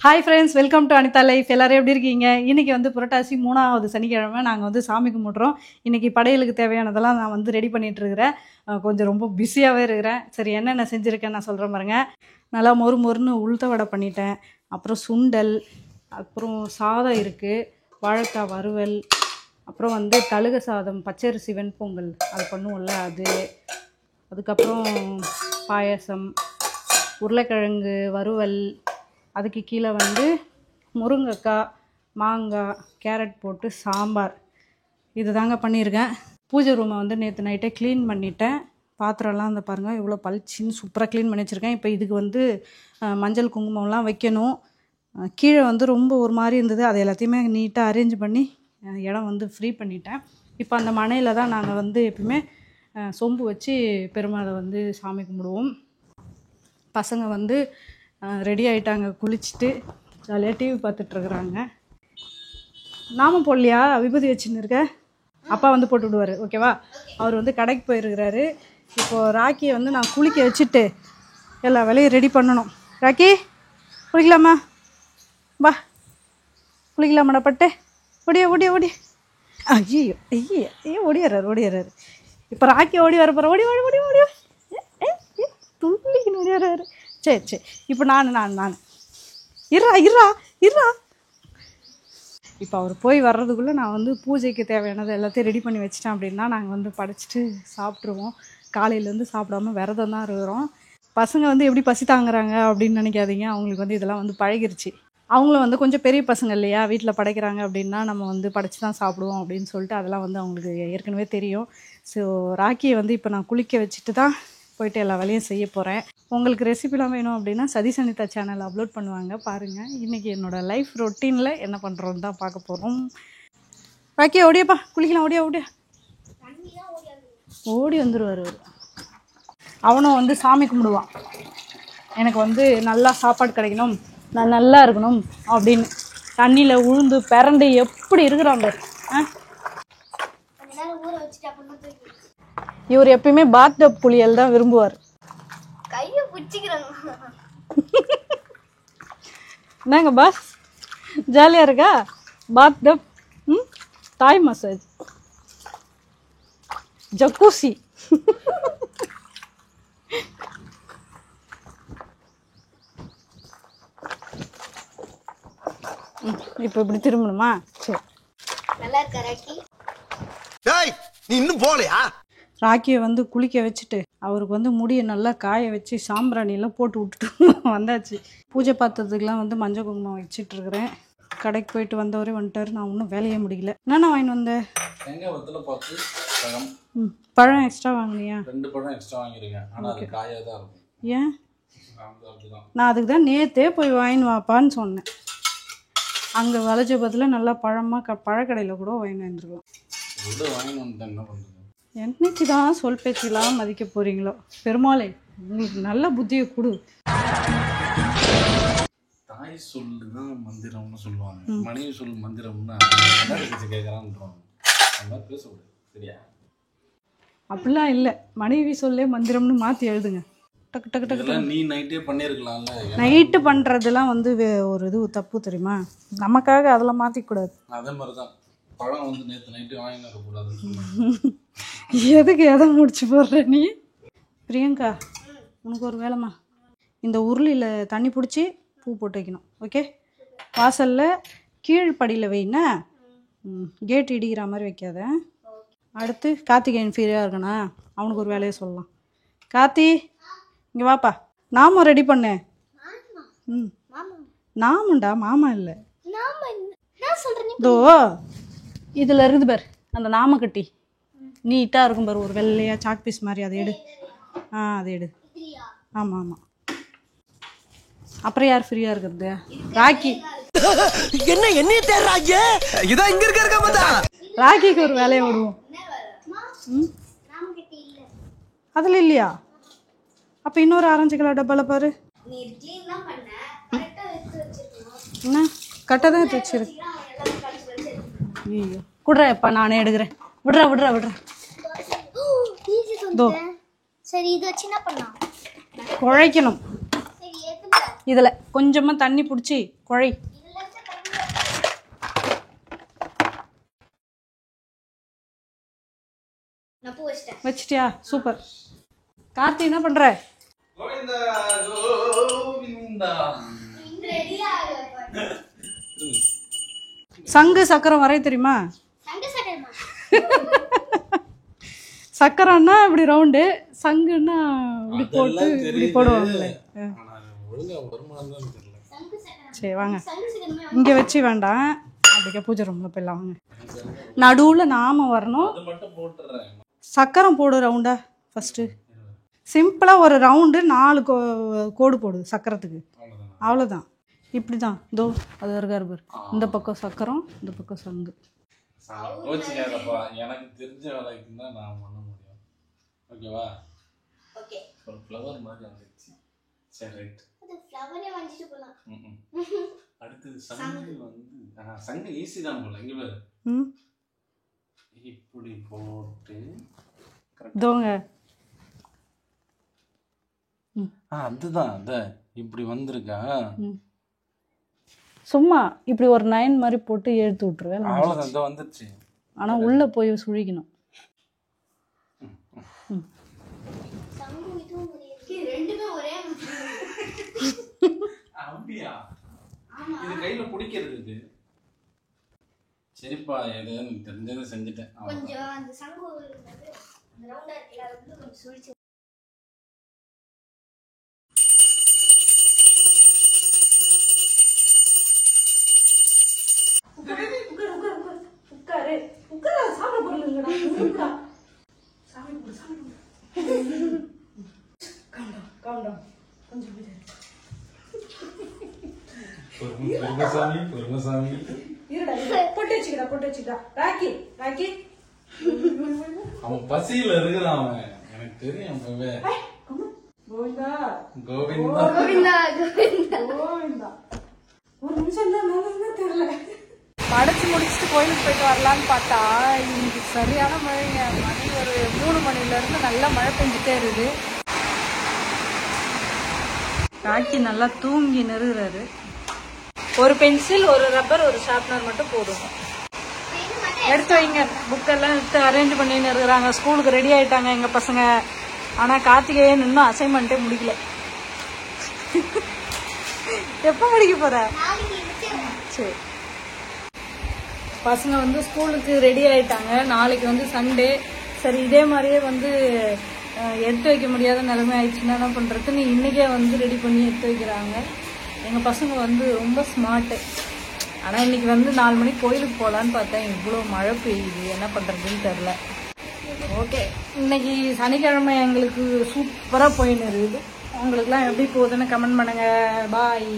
Hi friends, welcome to Anitha life. எல்லோரும் எப்படி இருக்கீங்க? இன்றைக்கி வந்து புரட்டாசி 3வது சனிக்கிழமை நாங்கள் வந்து சாமி கும்பிட்றோம். இன்றைக்கி படையலுக்கு தேவையானதெல்லாம் நான் வந்து ரெடி பண்ணிகிட்ருக்கிறேன். கொஞ்சம் ரொம்ப பிஸியாகவே இருக்கிறேன். சரி, என்னென்ன செஞ்சுருக்கேன் நான் சொல்கிறேன் பாருங்க. நல்லா மொறுன்னு உளுத்த வடை பண்ணிட்டேன். அப்புறம் சுண்டல், அப்புறம் சாதம் இருக்குது, வாழைக்காய் வறுவல், அப்புறம் வந்து தழுக சாதம், பச்சரிசி வெண்பொங்கல் அது பண்ணுவோம்ல அது, அதுக்கப்புறம் பாயசம், உருளைக்கிழங்கு வறுவல், அதுக்கு கீழே வந்து முருங்கைக்காய், மாங்காய், கேரட் போட்டு சாம்பார். இது தாங்க பண்ணியிருக்கேன். பூஜை ரூமை வந்து நேற்று நைட்டே க்ளீன் பண்ணிட்டேன். பாத்திரம்லாம் வந்து பாருங்கள் இவ்வளோ பளிச்சின்னு சூப்பராக க்ளீன் பண்ணி வச்சுருக்கேன். இப்போ இதுக்கு வந்து மஞ்சள் குங்குமம்லாம் வைக்கணும். கீழே வந்து ரொம்ப ஒரு மாதிரி இருந்தது, அதை எல்லாத்தையுமே நீட்டாக அரேஞ்ச் பண்ணி இடம் வந்து ஃப்ரீ பண்ணிட்டேன். இப்போ அந்த மனையில் தான் நாங்கள் வந்து எப்பவுமே சொம்பு வச்சு பெருமாளை வந்து சாமி கும்பிடுவோம். பசங்க வந்து ரெடி ஆகிட்டாங்க, குளிச்சுட்டு ஜாலியாக டிவி பார்த்துட்ருக்குறாங்க. நாம போடலையா? விபூதி வச்சுன்னு இருக்க. அப்பா வந்து போட்டு விடுவார், ஓகேவா? அவர் வந்து கடைக்கு போயிருக்கிறாரு. இப்போது ராக்கியை வந்து நான் குளிக்க வச்சுட்டு எல்லா வேலையும் ரெடி பண்ணணும். ராக்கி, குளிக்கலாமா? வா குளிக்கலாமாடா பட்டு. ஓடியா. ஐயோ ஓடியாரு. இப்போ ராக்கி ஓடி வர போகிற. ஓடி துள்ளிக்கு ஓடியாரு. சரி, இப்போ நான் இருறா. இப்போ அவர் போய் வர்றதுக்குள்ளே நான் வந்து பூஜைக்கு தேவையானது எல்லாத்தையும் ரெடி பண்ணி வச்சிட்டேன். அப்படின்னா நாங்கள் வந்து படைச்சிட்டு சாப்பிட்ருவோம். காலையிலேருந்து சாப்பிடாம விரதம் தான் இருக்கிறோம். பசங்க வந்து எப்படி பசி தாங்குறாங்க அப்படின்னு நினைக்காதீங்க. அவங்களுக்கு வந்து இதெல்லாம் வந்து பழகிருச்சு. அவங்களும் வந்து கொஞ்சம் பெரிய பசங்க இல்லையா, வீட்டில் படைக்கிறாங்க அப்படின்னா நம்ம வந்து படைச்சி தான் சாப்பிடுவோம் அப்படின்னு சொல்லிட்டு அதெல்லாம் வந்து அவங்களுக்கு ஏற்கனவே தெரியும். ஸோ ராக்கியை வந்து இப்போ நான் குளிக்க வச்சுட்டு தான் போயிட்டு எல்லா வேலையும் செய்ய போகிறேன். உங்களுக்கு ரெசிபிலாம் வேணும் அப்படின்னா சதீஷ் அனிதா சேனல் அப்லோட் பண்ணுவாங்க, பாருங்கள். இன்றைக்கி என்னோடய லைஃப் ரொட்டீனில் என்ன பண்ணுறோன்னு தான் பார்க்க போகிறோம். ராக்கி ஓடியாப்பா, குளிக்கலாம். ஓடியா ஓடி வந்துடுவார். அவனும் வந்து சாமி கும்பிடுவான், எனக்கு வந்து நல்லா சாப்பாடு கிடைக்கணும், நான் நல்லா இருக்கணும் அப்படின்னு. தண்ணியில் உழுந்து பிறண்டு எப்படி இருக்கிறான் பாரு. இவர் எப்பயுமே பாத்டப் குளியல் தான் விரும்புவார். என்னங்க பாஸ், ஜாலியாக இருக்கா? Bathtub, Thai massage, jacuzzi. இப்போ இப்படி திரும்பணுமா? சரி, நல்லா இருக்கா ராக்கி? நீ இன்னும் போலையா? ராக்கியை வந்து குளிக்க வச்சுட்டு அவருக்கு வந்து முடியை நல்லா காய வச்சு சாம்பிராணியெல்லாம் போட்டு விட்டுட்டு வந்தாச்சு. பூஜை பாத்திரத்துக்கெலாம் வந்து மஞ்சள் குங்குமம் வச்சிட்ருக்கிறேன். கடைக்கு போயிட்டு வந்தவரே வந்துட்டார். நான் இன்னும் வேலையே முடியல. என்னென்ன வாங்கிட்டு வந்தேன்? பழம் எக்ஸ்ட்ரா வாங்கினியா? 2 பழம் எக்ஸ்ட்ரா வாங்கிருக்கேன். ஆனால் அது காயாக தான் இருக்கும். ஏன்? நான் அதுக்கு தான் நேற்றே போய் வாங்கின்னு வாப்பான்னு சொன்னேன். அங்கே வளைஜபத்தில் நல்லா பழமாக பழக்கடையில் கூட வாங்கி வந்துருக்கலாம். என்னைக்கு தான் சொல் பேச்செல்லாம் மதிக்க போகிறீங்களோ? பெருமாளே உங்களுக்கு நல்ல புத்தியை கொடு. தாய் சொல்லு தான் மந்திரம்னு சொல்லுவாங்க, மனைவி சொல் மந்திரம்னா கேட்குறான்னு பேசக்கூடாது, சரியா? அப்படிலாம் இல்லை, மனைவி சொல்லே மந்திரம்னு மாற்றி எழுதுங்க. டக்கு டக்கு டக்கு. நீ நைட்டே பண்ணியிருக்கலாம்ல. நைட்டு பண்ணுறதுலாம் வந்து ஒரு இது தப்பு தெரியுமா? நமக்காக அதெல்லாம் மாற்றிக்கூடாது. அதே மாதிரி தான் பழம் வந்து நேற்று நைட்டு வாங்கினக்கூடாது. எதுக்கு எதை முடிச்சு போடுற நீ? பிரியங்கா, உனக்கு ஒரு வேலைம்மா. இந்த உருளியில் தண்ணி பிடிச்சி பூ போட்டு வைக்கணும், ஓகே? வாசலில் கீழ்படியில் வைனா, கேட் இடிக்கிற மாதிரி வைக்காத. அடுத்து கார்த்திகேயன் ஃப்ரீயாக இருக்கணா, அவனுக்கு ஒரு வேலையை சொல்லலாம். கார்த்தி, இங்கே வாப்பா, நாமம் ரெடி பண்ணு. நாமண்டா, மாமா இல்லை. தோ இதில் இருக்குது பார், அந்த நாம கட்டி நீட்டாக இருக்கும் பாரு, ஒரு வெள்ளையா சாக் பீஸ் மாதிரி. அதை எடு. அதை எடு. ஆமாம். அப்புறம் யார் ஃப்ரீயாக இருக்கிறது? ராக்கி. என்ன தேடுறாங்க? இதான் இங்கே இருக்க பார்த்தா. ராக்கிக்கு ஒரு வேலையை விடுவோம். அதில் இல்லையா? அப்போ இன்னொரு ஆரஞ்சு கலர் டப்பாவில் பாரு. என்ன கரெக்டாக தான் எடுத்து வச்சிருக்கு. ஐயோ குடுறேன், இப்போ நானே எடுக்கிறேன். விடுறா. சரி, இது வச்சு என்ன பண்ணலாம்? குழைக்கணும். இதில் கொஞ்சமாக தண்ணி பிடிச்சி குழை. வச்சிட்டியா? சூப்பர். கார்த்தி என்ன பண்ற? சங்கு சக்கரம் வரைய தெரியுமா? சக்கரம்னா இப்படி ரவுண்டு, சங்குன்னா இப்படி போட்டு இப்படி போடுவாங்களே. சரி வாங்க, இங்கே வச்சு வேண்டாம், அப்படிக்கா பூஜை ரூமில் போயிடலாம். வாங்க, நடுவில் நாம வரணும். சக்கரம் போடு ரவுண்டா. ஃபஸ்ட்டு சிம்பிளாக ஒரு ரவுண்டு 4 கோடு போடு சக்கரத்துக்கு, அவ்வளோதான். இப்படி தான். இதோ அது இருக்காரு பாரு, இந்த பக்கம் சக்கரம், இந்த பக்கம் சங்கு. எனக்கு தெரிஞ்ச வேலைக்கு தான் நான் பண்ண முடியும். ஓகேவா? ஓகே. ஒரு ஃப்ளவர் மாதிரி வந்துச்சு. சரி ரைட். அது ஃப்ளவரே வாங்கிட்டு போலாம். அடுத்து சங்கு வந்து சங்கு ஈஸி தான் போல. இங்க பாரு. இப்படி போட்டு தோங்க. அதுதான் அத இப்படி வந்திருக்கா. சும்மா இப்படி ஒரு 9 மாதிரி போட்டு எடுத்து விட்டுருவேன். அவ்வளோதான், இதை வந்துருச்சு. ஆனால் உள்ளே போய் சுழிக்கணும். அப்படியா? இது கையில பிடிக்கிறது இது. சரிப்பா, எது தெரிஞ்சதை செஞ்சுட்டேன். கொஞ்சம் அந்த சங்கு ரவுண்டா இருக்குல, அது வந்து கொஞ்சம் சுழிச்சு. உட்காரு உட்காரு, சாப்பிட போறீங்களா? சாமி கும்பிடு, சாமி கும்பிடு. காம் கொஞ்சம் பொறுமசாமி போட்டு வச்சுக்கடா. ராக்கி ராக்கி அவன் பசியில இருக்கிறான். அவன் எனக்கு தெரியும். கோவிந்தா கோவிந்தா கோவிந்தா கோவிந்தா. ஒரு நிமிஷம் தான் தெரியல. படைச்சு முடிச்சுட்டு கோயிலுக்கு போயிட்டு வரலான்னு பார்த்தா இன்னைக்கு சரியான மழைங்க. மணி ஒரு 3 மணிலேருந்து நல்லா மழை பெஞ்சிட்டே இருக்குது. ராக்கி நல்லா தூங்கி நெருகிறாரு. ஒரு பென்சில், ஒரு ரப்பர், ஒரு ஷார்ப்னர் மட்டும் போதும். எடுத்து வைங்க. புக்கெல்லாம் எடுத்து அரேஞ்ச் பண்ணி நெருகிறாங்க. ஸ்கூலுக்கு ரெடி ஆகிட்டாங்க எங்கள் பசங்க. ஆனால் கார்த்திகேயன் இன்னும் அசைன்மெண்ட்டே முடிக்கல. எப்போ முடிக்க போகிற? சரி, பசங்க வந்து ஸ்கூலுக்கு ரெடி ஆகிட்டாங்க. நாளைக்கு வந்து சண்டே. சரி, இதே மாதிரியே வந்து எடுத்து வைக்க முடியாத நிலைமை ஆயிடுச்சுன்னா என்ன பண்ணுறதுன்னு இன்றைக்கே வந்து ரெடி பண்ணி எடுத்து வைக்கிறாங்க. எங்கள் பசங்க வந்து ரொம்ப ஸ்மார்ட்டு. ஆனால் இன்றைக்கி வந்து 4 மணிக்கு கோயிலுக்கு போகலான்னு பார்த்தேன். இவ்வளோ மழை பெய்யுது, என்ன பண்ணுறதுன்னு தெரில. ஓகே, இன்னைக்கு சனிக்கிழமை எங்களுக்கு சூப்பராக போயின்னு இருக்குது. உங்களுக்குலாம் எப்படி போகுதுன்னு கமெண்ட் பண்ணுங்கள். பாய்.